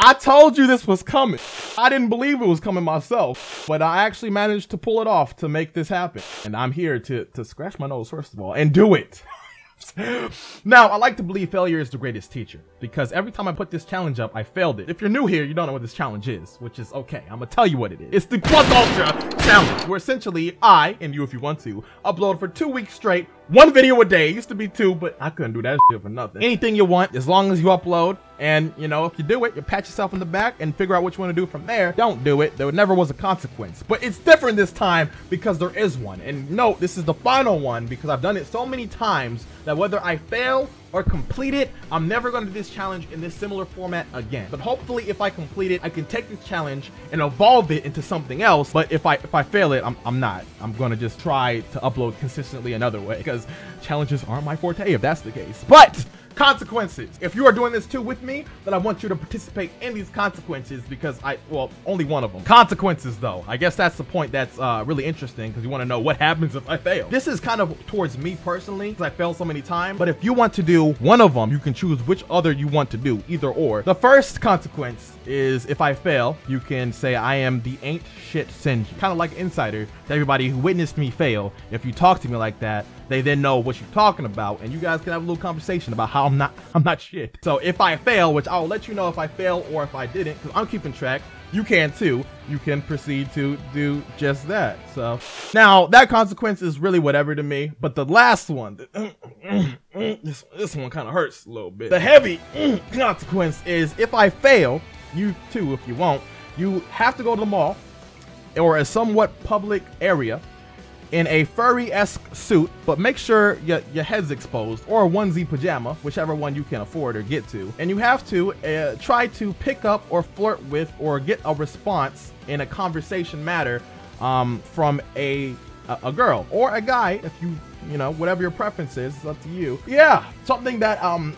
I told you this was coming. I didn't believe it was coming myself, but I actually managed to pull it off to make this happen. And I'm here to scratch my nose, first of all, and do it. Now, I like to believe failure is the greatest teacher, because every time I put this challenge up, I failed it. If you're new here, you don't know what this challenge is, which is okay. I'm gonna tell you what it is. It's the Plus Ultra Challenge, where essentially I, and you if you want to, upload for 2 weeks straight, 1 video a day. It used to be 2, but I couldn't do that shit for nothing. Anything you want, as long as you upload. And, you know, if you do it, you pat yourself in the back and figure out what you want to do from there. Don't do it. There never was a consequence. But it's different this time because there is one. And note, this is the final one because I've done it so many times that whether I fail or complete it, I'm never going to do this challenge in this similar format again. But hopefully, if I complete it, I can take this challenge and evolve it into something else. But if I fail it, I'm not. I'm going to just try to upload consistently another way because challenges aren't my forte if that's the case. But consequences. If you are doing this too with me, then I want you to participate in these consequences because well, only one of them. Consequences though, I guess that's the point that's really interesting because you want to know what happens if I fail. This is kind of towards me personally because I failed so many times, but if you want to do one of them, you can choose which other you want to do, either or. The first consequence is if I fail, you can say I am the ain't shit Senju. Kind of like insider to everybody who witnessed me fail. If you talk to me like that, they then know what you're talking about and you guys can have a little conversation about how I'm not shit. So if I fail, which I'll let you know if I fail or if I didn't, because I'm keeping track, you can too. You can proceed to do just that. So now that consequence is really whatever to me, but the last one, this one kind of hurts a little bit. The heavy consequence is if I fail, you too, if you won't, you have to go to the mall or a somewhat public area in a furry-esque suit, but make sure your head's exposed, or a onesie pajama, whichever one you can afford or get to. And you have to try to pick up or flirt with or get a response in a conversation matter from a girl or a guy, if you know, whatever your preference is, it's up to you. Yeah, something that I'm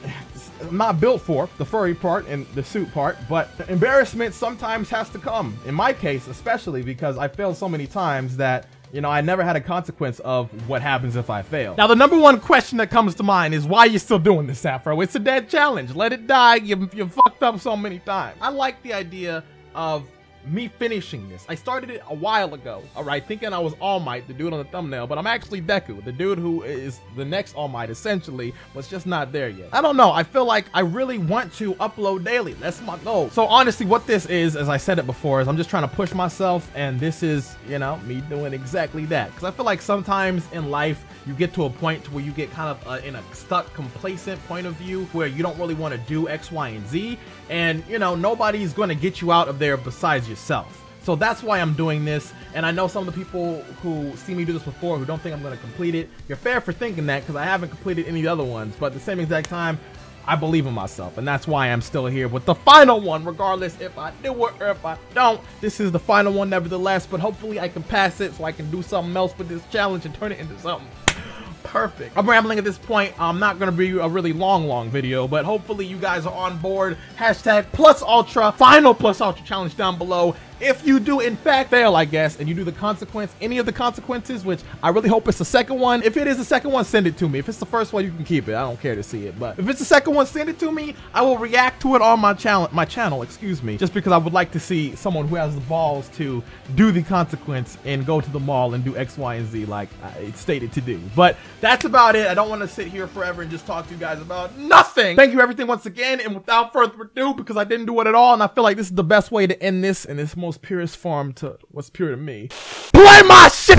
not built for, the furry part and the suit part, but embarrassment sometimes has to come. In my case, especially because I failed so many times that, you know, I never had a consequence of what happens if I fail. Now, the number one question that comes to mind is why you still doing this, Afro? It's a dead challenge. Let it die. You fucked up so many times. I like the idea of me finishing this. I started it a while ago, all right, thinking I was All Might, the dude on the thumbnail, but I'm actually Deku, the dude who is the next All Might, essentially, was just not there yet. I don't know. I feel like I really want to upload daily. That's my goal. So honestly, what this is, as I said it before, is I'm just trying to push myself, and this is, you know, me doing exactly that. Because I feel like sometimes in life, you get to a point where you get kind of in a stuck, complacent point of view where you don't really want to do X, Y, and Z. And, you know, nobody's going to get you out of there besides yourself. So that's why I'm doing this. And I know some of the people who see me do this before who don't think I'm going to complete it. You're fair for thinking that because I haven't completed any other ones. But at the same exact time, I believe in myself. And that's why I'm still here with the final one, regardless if I do it or if I don't. This is the final one nevertheless. But hopefully I can pass it so I can do something else with this challenge and turn it into something perfect. I'm rambling at this point. I'm not going to be a really long video, but hopefully you guys are on board. Hashtag Plus Ultra, final Plus Ultra challenge down below. If you do in fact fail, I guess, and you do the consequence, any of the consequences, which I really hope it's the second one. If it is the second one, send it to me. If it's the first one, you can keep it. I don't care to see it. But if it's the second one, send it to me. I will react to it on my channel, excuse me, just because I would like to see someone who has the balls to do the consequence and go to the mall and do X, Y, and Z like I stated to do. But that's about it. I don't want to sit here forever and just talk to you guys about nothing. Thank you everything once again, and without further ado, because I didn't do it at all, and I feel like this is the best way to end this in this most purest form to what's pure to me. Play my shit!